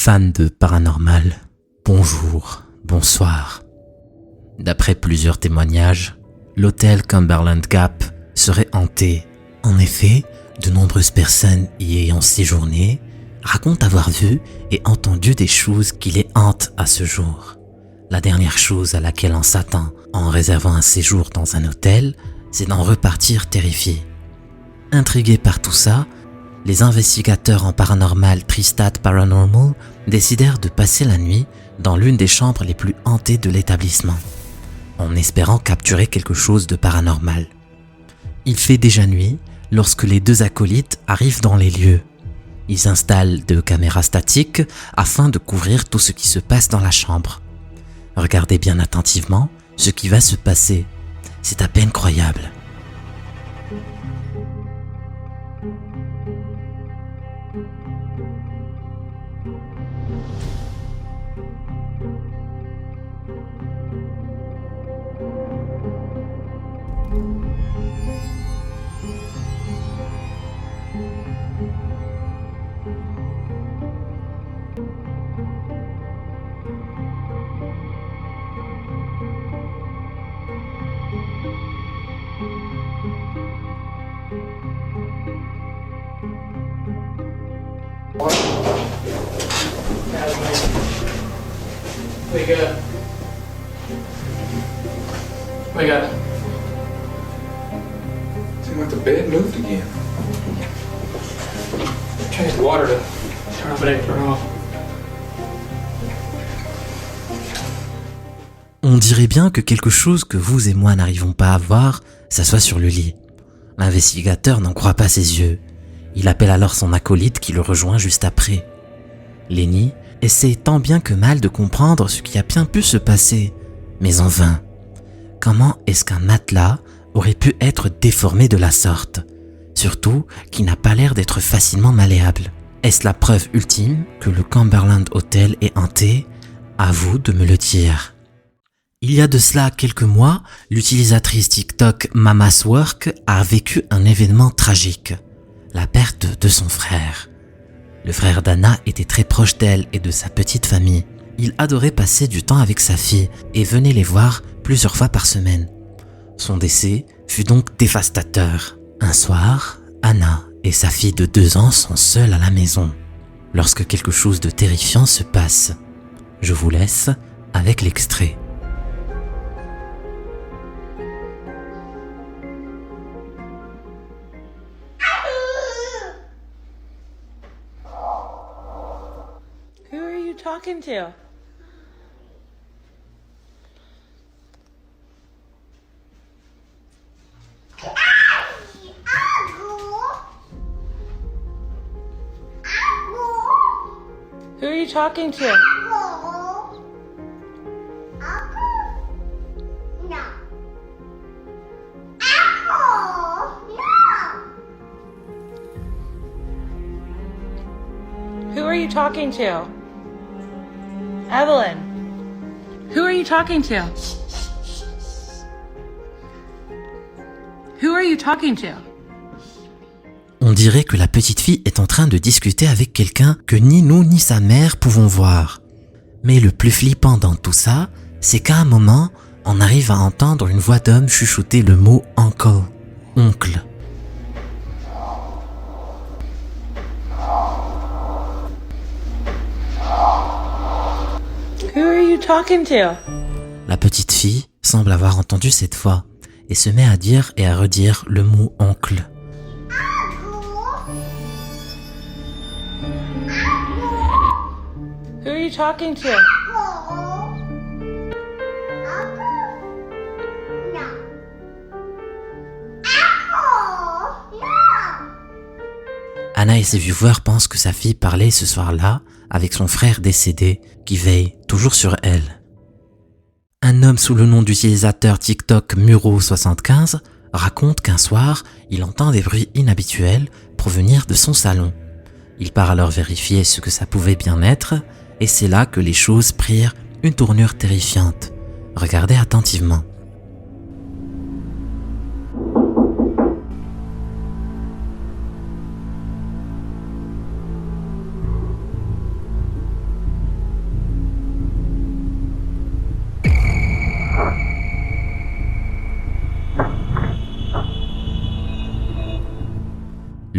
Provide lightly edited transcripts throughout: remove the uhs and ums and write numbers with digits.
Fans de paranormal, bonjour, bonsoir. D'après plusieurs témoignages, l'hôtel Cumberland Gap serait hanté. En effet, de nombreuses personnes y ayant séjourné racontent avoir vu et entendu des choses qui les hantent à ce jour. La dernière chose à laquelle on s'attend en réservant un séjour dans un hôtel, c'est d'en repartir terrifié. Intrigués par tout ça, les investigateurs en paranormal Tristat Paranormal décidèrent de passer la nuit dans l'une des chambres les plus hantées de l'établissement, en espérant capturer quelque chose de paranormal. Il fait déjà nuit lorsque les deux acolytes arrivent dans les lieux. Ils installent 2 caméras statiques afin de couvrir tout ce qui se passe dans la chambre. Regardez bien attentivement ce qui va se passer. C'est à peine croyable. Wake up. Seemed like the bed moved again. Change the water to turn off, it ain't turn off. On dirait bien que quelque chose que vous et moi n'arrivons pas à voir s'assoit sur le lit. L'investigateur n'en croit pas ses yeux. Il appelle alors son acolyte qui le rejoint juste après. Lenny essaie tant bien que mal de comprendre ce qui a bien pu se passer, mais en vain. Comment est-ce qu'un matelas aurait pu être déformé de la sorte? Surtout qu'il n'a pas l'air d'être facilement malléable. Est-ce la preuve ultime que le Cumberland Hotel est hanté? À vous de me le dire. Il y a de cela quelques mois, l'utilisatrice TikTok Mama's Work a vécu un événement tragique, la perte de son frère. Le frère d'Anna était très proche d'elle et de sa petite famille. Il adorait passer du temps avec sa fille et venait les voir plusieurs fois par semaine. Son décès fut donc dévastateur. Un soir, Anna et sa fille de 2 ans sont seules à la maison, lorsque quelque chose de terrifiant se passe. Je vous laisse avec l'extrait. Who are you talking to? Who are you talking to? Who are you talking to? Evelyn. Who are you talking to? Who are you talking to? On dirait que la petite fille est en train de discuter avec quelqu'un que ni nous ni sa mère pouvons voir. Mais le plus flippant dans tout ça, c'est qu'à un moment, on arrive à entendre une voix d'homme chuchoter le mot « uncle », « oncle ». Who are you talking to? La petite fille semble avoir entendu cette voix et se met à dire et à redire le mot « oncle ». Who are you talking to? Anna et ses viewers pensent que sa fille parlait ce soir-là avec son frère décédé qui veille toujours sur elle. Un homme sous le nom d'utilisateur TikTok Muro75 raconte qu'un soir, il entend des bruits inhabituels provenir de son salon. Il part alors vérifier ce que ça pouvait bien être et c'est là que les choses prirent une tournure terrifiante. Regardez attentivement.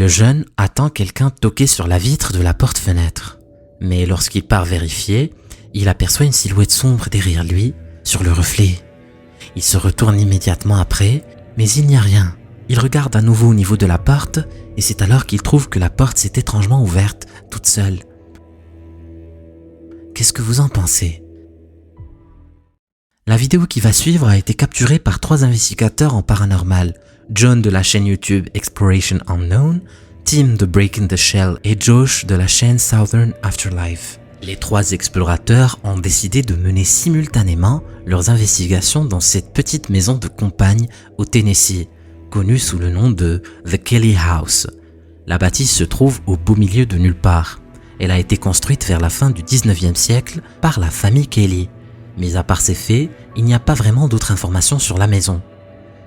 Le jeune attend quelqu'un toquer sur la vitre de la porte-fenêtre. Mais lorsqu'il part vérifier, il aperçoit une silhouette sombre derrière lui, sur le reflet. Il se retourne immédiatement après, mais il n'y a rien. Il regarde à nouveau au niveau de la porte, et c'est alors qu'il trouve que la porte s'est étrangement ouverte, toute seule. Qu'est-ce que vous en pensez? La vidéo qui va suivre a été capturée par 3 investigateurs en paranormal, John de la chaîne YouTube Exploration Unknown, Tim de Breaking the Shell et Josh de la chaîne Southern Afterlife. Les 3 explorateurs ont décidé de mener simultanément leurs investigations dans cette petite maison de campagne au Tennessee, connue sous le nom de The Kelly House. La bâtisse se trouve au beau milieu de nulle part. Elle a été construite vers la fin du 19e siècle par la famille Kelly. Mais à part ces faits, il n'y a pas vraiment d'autres informations sur la maison.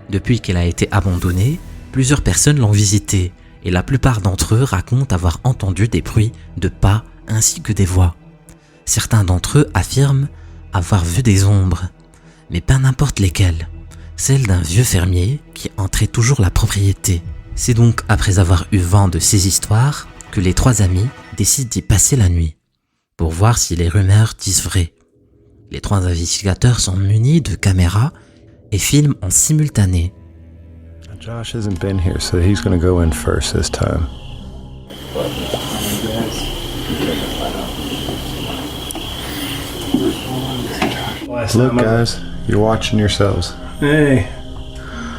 Depuis qu'elle a été abandonnée, plusieurs personnes l'ont visitée et la plupart d'entre eux racontent avoir entendu des bruits de pas ainsi que des voix. Certains d'entre eux affirment avoir vu des ombres, mais pas n'importe lesquelles, celle d'un vieux fermier qui entrait toujours la propriété. C'est donc après avoir eu vent de ces histoires que les 3 amis décident d'y passer la nuit, pour voir si les rumeurs disent vrai. Les 3 investigateurs sont munis de caméras et filment en simultané. Josh hasn't been here, so he's gonna go in first this time. Look, guys, you're watching yourselves. Hey,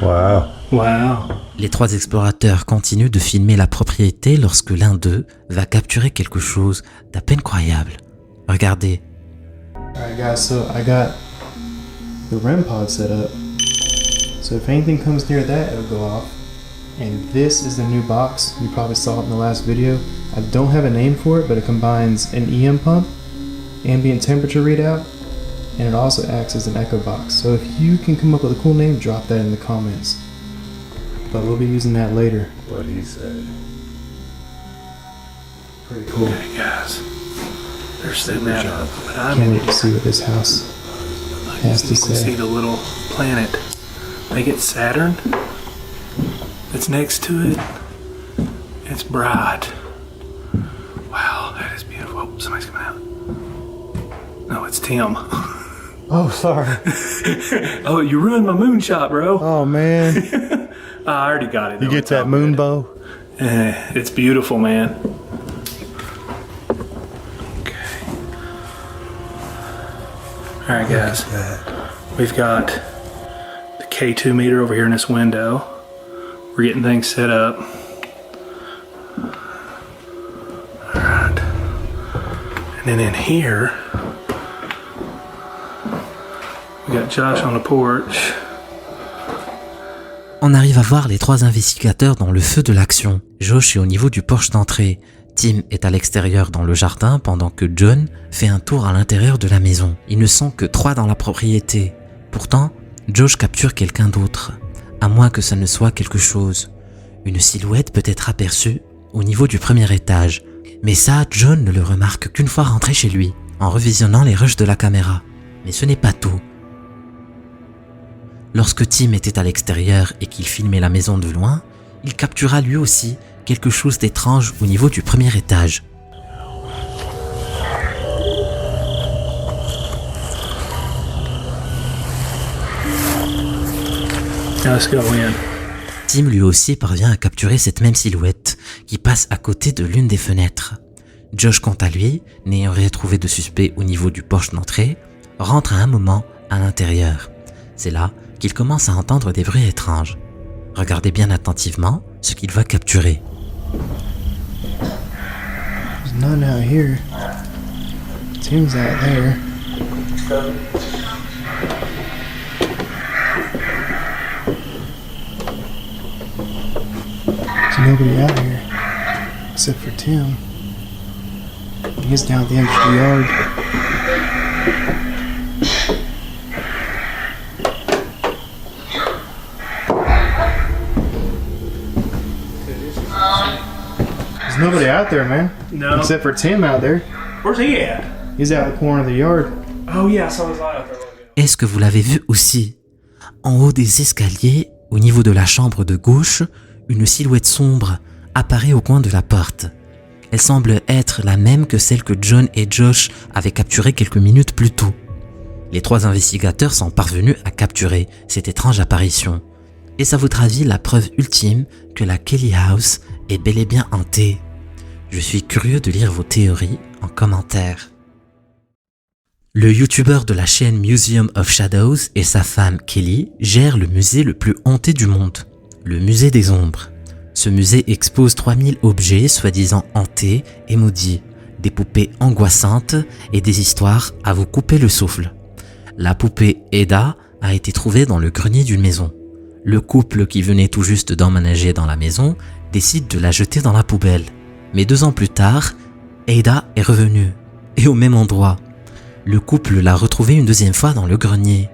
Wow. wow. Les 3 explorateurs continuent de filmer la propriété lorsque l'un d'eux va capturer quelque chose d'à peine croyable. Regardez. Alright guys, so I got the REM pod set up. So if anything comes near that, it'll go off. And this is the new box. You probably saw it in the last video. I don't have a name for it, but it combines an EM pump, ambient temperature readout, and it also acts as an echo box. So if you can come up with a cool name, drop that in the comments. But we'll be using that later. What he said. Pretty cool. Hey guys, they're setting that up, but I Can't wait to see what this house has to you can see say. the little planet. They get Saturn. That's next to it. It's bright. Wow, that is beautiful. Oh, somebody's coming out. No, it's Tim. Oh, sorry. Oh, you ruined my moonshot, bro. Oh man, I already got it. you though. get It's all that moon good. bow? It's beautiful, man. Okay. All right, guys. We've got the K2 meter over here in this window. We're getting things set up. All right. And then in here, we got Josh on the porch. On arrive à voir les 3 investigateurs dans le feu de l'action. Josh est au niveau du porche d'entrée. Tim est à l'extérieur dans le jardin pendant que John fait un tour à l'intérieur de la maison. Ils ne sont que 3 dans la propriété. Pourtant, Josh capture quelqu'un d'autre. À moins que ça ne soit quelque chose. Une silhouette peut être aperçue au niveau du premier étage. Mais ça, John ne le remarque qu'une fois rentré chez lui, en revisionnant les rushs de la caméra. Mais ce n'est pas tout. Lorsque Tim était à l'extérieur et qu'il filmait la maison de loin, il captura lui aussi quelque chose d'étrange au niveau du premier étage. Now let's go in. Tim lui aussi parvient à capturer cette même silhouette qui passe à côté de l'une des fenêtres. Josh, quant à lui, n'ayant rien trouvé de suspect au niveau du porche d'entrée, rentre à un moment à l'intérieur. C'est là qu'il commence à entendre des bruits étranges. Regardez bien attentivement ce qu'il va capturer. There's none out here. Tim's out there. There's nobody out here except for Tim. He's down at the end of the yard. There's nobody out there, man. No. Except for Tim out there. Where's he at? He's out in the corner of the yard. Oh yeah, I saw his eye out there. Est-ce que vous l'avez vu aussi? En haut des escaliers, au niveau de la chambre de gauche, une silhouette sombre apparaît au coin de la porte. Elle semble être la même que celle que John et Josh avaient capturée quelques minutes plus tôt. Les 3 investigateurs sont parvenus à capturer cette étrange apparition. Et ça vous traduit la preuve ultime que la Kelly House est bel et bien hantée. Je suis curieux de lire vos théories en commentaire. Le youtubeur de la chaîne Museum of Shadows et sa femme Kelly gèrent le musée le plus hanté du monde, le musée des ombres. Ce musée expose 3000 objets soi-disant hantés et maudits, des poupées angoissantes et des histoires à vous couper le souffle. La poupée Ada a été trouvée dans le grenier d'une maison. Le couple qui venait tout juste d'emménager dans la maison décide de la jeter dans la poubelle. Mais 2 ans plus tard, Ada est revenue, et au même endroit. Le couple l'a retrouvée une 2e fois dans le grenier.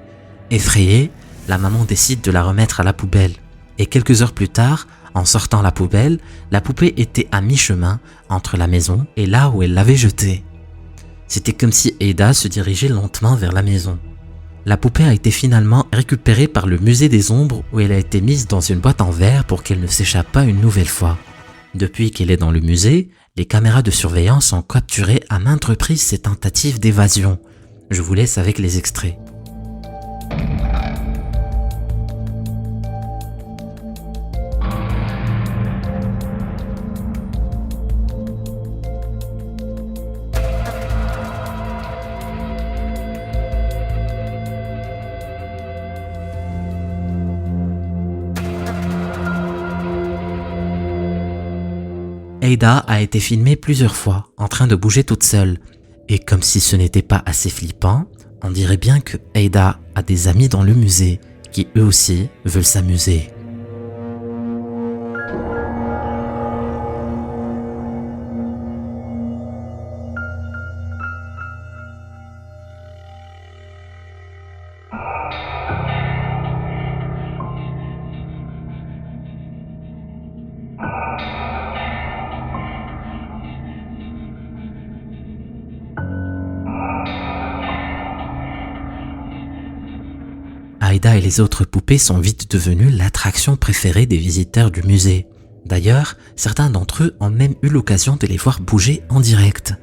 Effrayée, la maman décide de la remettre à la poubelle. Et quelques heures plus tard, en sortant la poubelle, la poupée était à mi-chemin entre la maison et là où elle l'avait jetée. C'était comme si Ada se dirigeait lentement vers la maison. La poupée a été finalement récupérée par le musée des ombres où elle a été mise dans une boîte en verre pour qu'elle ne s'échappe pas une nouvelle fois. Depuis qu'elle est dans le musée, les caméras de surveillance ont capturé à maintes reprises ses tentatives d'évasion. Je vous laisse avec les extraits. Ada a été filmée plusieurs fois en train de bouger toute seule. Et comme si ce n'était pas assez flippant, on dirait bien que Ada a des amis dans le musée qui eux aussi veulent s'amuser. Ada et les autres poupées sont vite devenues l'attraction préférée des visiteurs du musée. D'ailleurs, certains d'entre eux ont même eu l'occasion de les voir bouger en direct.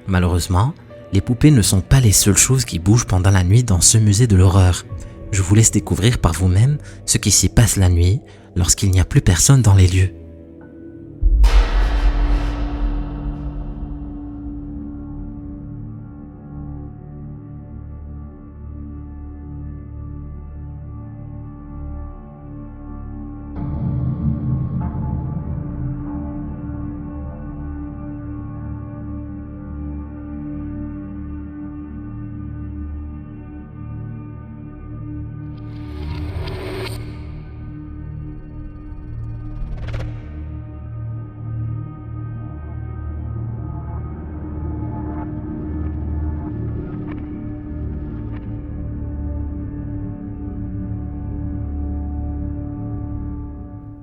Malheureusement, les poupées ne sont pas les seules choses qui bougent pendant la nuit dans ce musée de l'horreur. Je vous laisse découvrir par vous-même ce qui s'y passe la nuit lorsqu'il n'y a plus personne dans les lieux.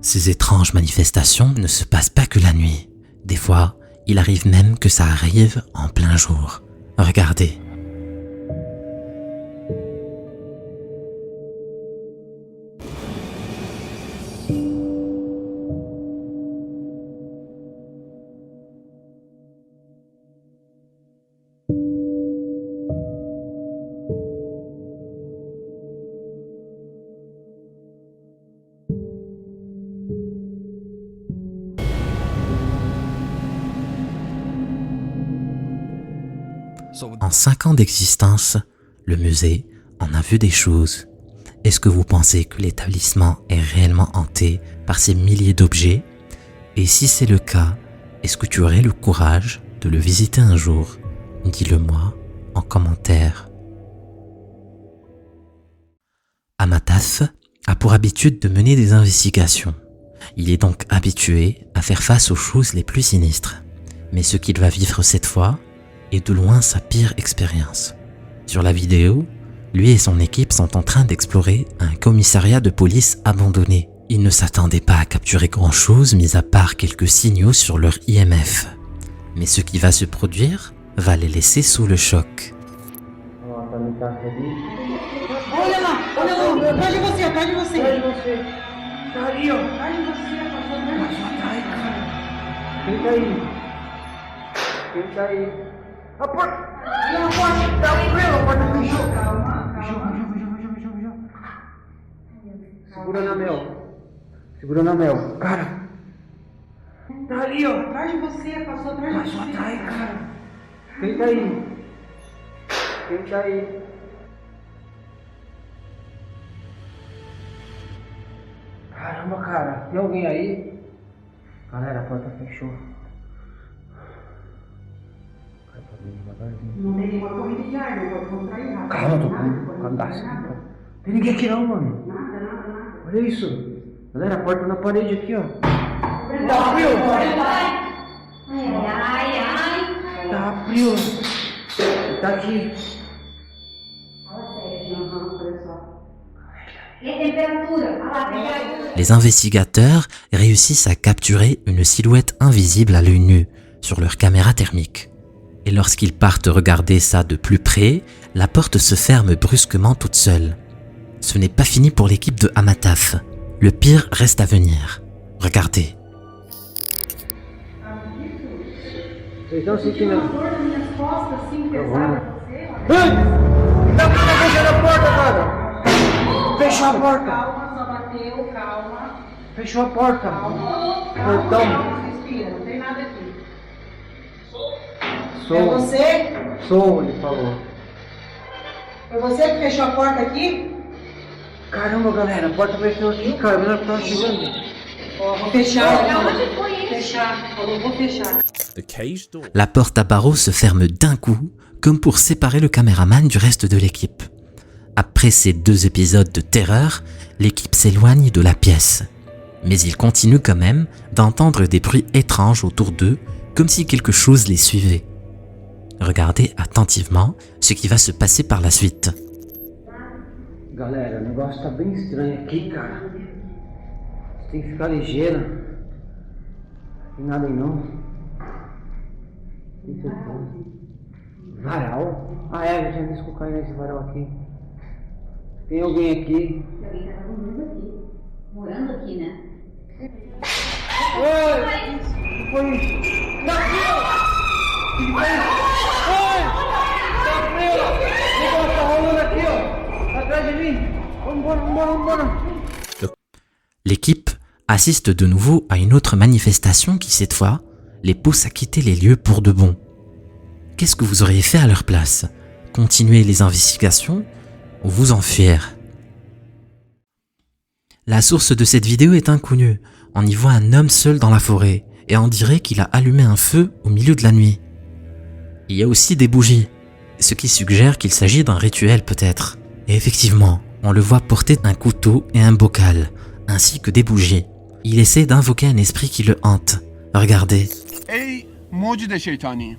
Ces étranges manifestations ne se passent pas que la nuit. Des fois, il arrive même que ça arrive en plein jour. Regardez. En 5 ans d'existence, le musée en a vu des choses. Est-ce que vous pensez que l'établissement est réellement hanté par ces milliers d'objets? Et si c'est le cas, est-ce que tu aurais le courage de le visiter un jour? Dis-le-moi en commentaire. Amataf a pour habitude de mener des investigations. Il est donc habitué à faire face aux choses les plus sinistres. Mais ce qu'il va vivre cette fois est de loin sa pire expérience. Sur la vidéo, lui et son équipe sont en train d'explorer un commissariat de police abandonné. Ils ne s'attendaient pas à capturer grand-chose mis à part quelques signaux sur leur IMF. Mais ce qui va se produire va les laisser sous le choc. Quem tá aí? Quem tá aí? A porta! A porta! Tá abrindo, a porta fechou! Fechou. Segura na Mel. Segura na Mel. Cara! Tá ali, ó! Atrás de você, passou atrás de você. Passou atrás, cara! Quem tá aí? Quem tá aí? Caramba, cara! Tem alguém aí? Galera, a porta fechou. Não tem nenhuma corrida de ar, não pode mostrar aí nada. Calma, tô com candaço aqui, cara. Tem ninguém aqui não, mano. Nada. Olha isso. Galera, a porta na parede aqui, ó. Tá frio? Tá frio. Tá aqui. Les investigateurs réussissent à capturer une silhouette invisible à l'œil nu sur leur caméra thermique. Et lorsqu'ils partent regarder ça de plus près, la porte se ferme brusquement toute seule. Ce n'est pas fini pour l'équipe de Amataf. Le pire reste à venir. Regardez. Vocês estão sentindo? Ei! Tá fechando a porta, cara! Fechou a porta! Calma, só bateu, calma. Fechou a porta! Portão! Respira, não tem nada aqui. É Sou, você? sou, ele falou. Foi você que fechou a porta aqui? Caramba, galera, a porta fechou aqui, cara. A menina tava chegando. Ó, vou fechar. Onde foi isso? Fechar. Falou, vou fechar. La porte à barreaux se ferme d'un coup, comme pour séparer le caméraman du reste de l'équipe. Après ces 2 épisodes de terreur, l'équipe s'éloigne de la pièce. Mais ils continuent quand même d'entendre des bruits étranges autour d'eux, comme si quelque chose les suivait. Regardez attentivement ce qui va se passer par la suite. Galera, o negócio tá bem estranho aqui, cara. Você tem que ficar ligeira. Não tem nada aí não. Tem certeza. Varal? Ah é, eu já vi colocar nesse varal aqui. Tem alguém aqui? Alguém tá dormindo aqui. Morando aqui, né? Oi! O que foi isso? Tá frio! O que foi isso? Oi! Tá frio! O negócio tá rolando aqui, ó! Tá atrás de mim! Vambora! L'équipe assiste de nouveau à une autre manifestation qui, cette fois, les pousse à quitter les lieux pour de bon. Qu'est-ce que vous auriez fait à leur place? Continuer les investigations ou vous enfuir? La source de cette vidéo est inconnue. On y voit un homme seul dans la forêt et on dirait qu'il a allumé un feu au milieu de la nuit. Il y a aussi des bougies, ce qui suggère qu'il s'agit d'un rituel peut-être. Et effectivement, on le voit porter un couteau et un bocal, ainsi que des bougies. Il essaie d'invoquer un esprit qui le hante. Regardez. ای موجود شیطانی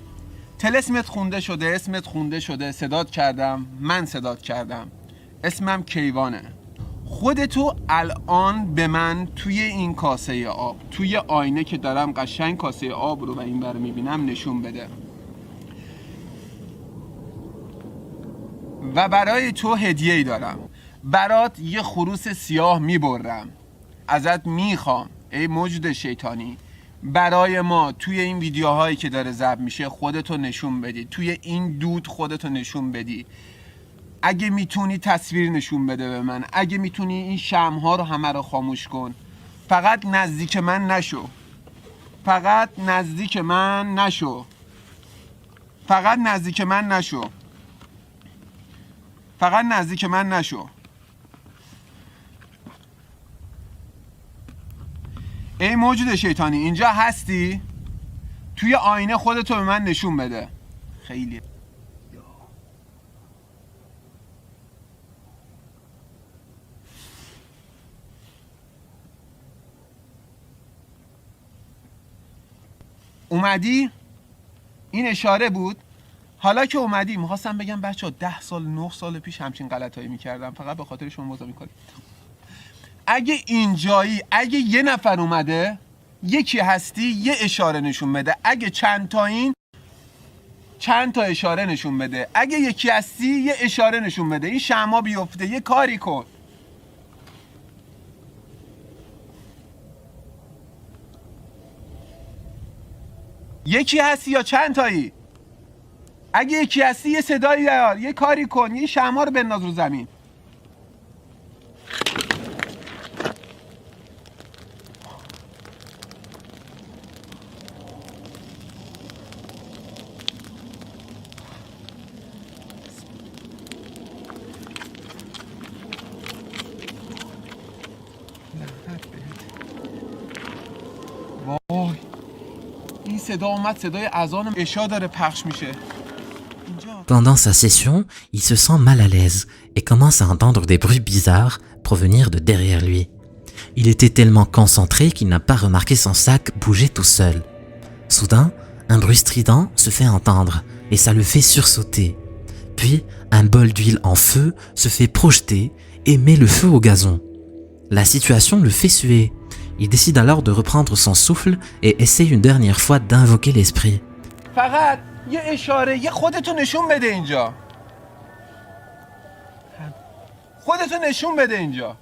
طلسمت خونده شده اسمت خونده شده صدات کردم من صدات کردم اسمم کیوانه خودتو الان به من توی این کاسه آب توی آینه که دارم قشنگ کاسه آب رو و این بر میبینم نشون بده و برای تو هدیه‌ای دارم برات یه خروس سیاه میبرم ازت میخوام ای موجود شیطانی برای ما توی این ویدیوهایی که داره ضبط میشه خودتو نشون بدی توی این دود خودتو نشون بدی اگه میتونی تصویر نشون بده به من اگه میتونی این شمع‌ها رو همه رو خاموش کن فقط نزدیک من نشو فقط نزدیک من نشو فقط نزدیک من نشو فقط نزدیک من نشو ای موجود شیطانی اینجا هستی؟ توی آینه خودتو به من نشون بده خیلی اومدی؟ این اشاره بود؟ حالا که اومدی میخواستم بگم بچه ها 10 سال 9 سال پیش همچین غلطایی میکردم فقط به خاطر شما بازا میکنیم اگه اینجایی اگه یه نفر اومده یکی هستی یه اشاره نشون بده اگه چند تا اشاره نشون بده اگه یکی هستی یه اشاره نشون بده این شمع بیفته یه کاری کن یکی هستی یا چند تایی؟ اگه یکی هستی یه صدایی بیار، یه کاری کن، یه شمع رو بنداز رو زمین. وای این صدا اومد، صدای اذان عشا داره پخش میشه. Pendant sa session, il se sent mal à l'aise et commence à entendre des bruits bizarres provenir de derrière lui. Il était tellement concentré qu'il n'a pas remarqué son sac bouger tout seul. Soudain, un bruit strident se fait entendre et ça le fait sursauter. Puis, un bol d'huile en feu se fait projeter et met le feu au gazon. La situation le fait suer. Il décide alors de reprendre son souffle et essaie une dernière fois d'invoquer l'esprit. فقط یه اشاره، یه خودتو نشون بده اینجا. خودتو نشون بده اینجا.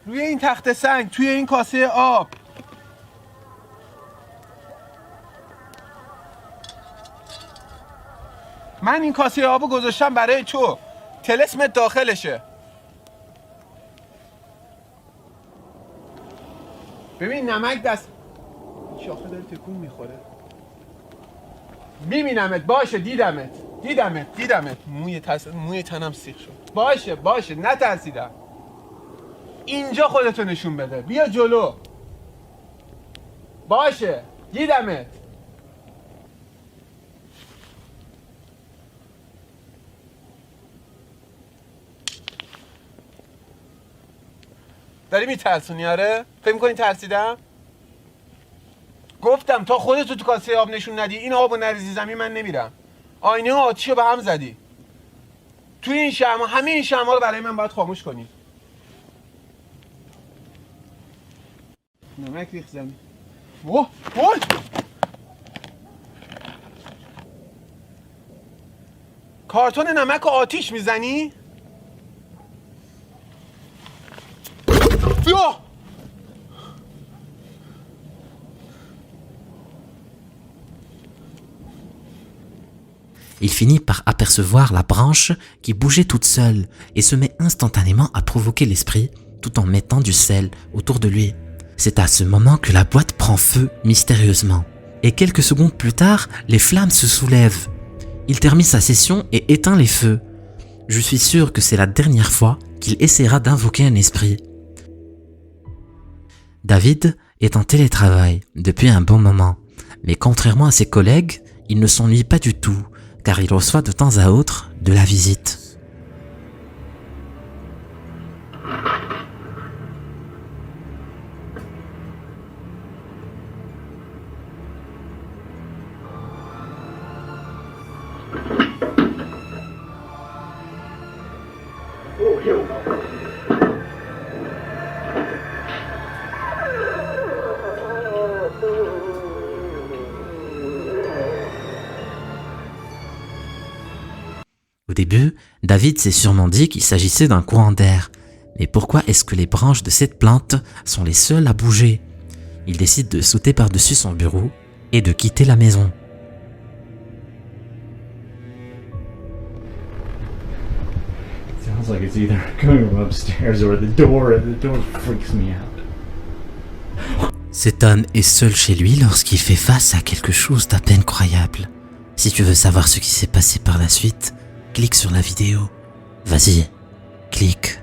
روی این تخت سنگ، توی این کاسه آب. من این کاسه آبو گذاشتم برای تو. طلسمت داخلشه. ببین نمک دست شاخه داره تکون میخوره. میبینمت. باشه دیدمت. موی تنم سیخ شد. باشه نترسیدم. اینجا خودتو نشون بده. بیا جلو. باشه دیدمت. داری میترسونی؟ آره؟ فکر می‌کنی ترسیدم؟ گفتم تا خودتو تو کاسه آب نشون ندی، این آبو نریزی زمین، من نمیرم. آینه آتیشو به هم زدی. توی این شمع، همه این شمع‌ها رو برای من باید خاموش کنی. نمک ریخت زمین. وای! کارتون نمک و آتیش میزنی؟ بیا! Il finit par apercevoir la branche qui bougeait toute seule et se met instantanément à provoquer l'esprit tout en mettant du sel autour de lui. C'est à ce moment que la boîte prend feu mystérieusement. Et quelques secondes plus tard, les flammes se soulèvent. Il termine sa session et éteint les feux. Je suis sûr que c'est la dernière fois qu'il essaiera d'invoquer un esprit. David est en télétravail depuis un bon moment, mais contrairement à ses collègues, il ne s'ennuie pas du tout, car il reçoit de temps à autre de la visite. Au début, David s'est sûrement dit qu'il s'agissait d'un courant d'air. Mais pourquoi est-ce que les branches de cette plante sont les seules à bouger? Il décide de sauter par-dessus son bureau et de quitter la maison. Sounds like it's either coming from upstairs or the door freaks me out. Cet homme est seul chez lui lorsqu'il fait face à quelque chose d'à peine croyable. Si tu veux savoir ce qui s'est passé par la suite, clique sur la vidéo. Vas-y, clique.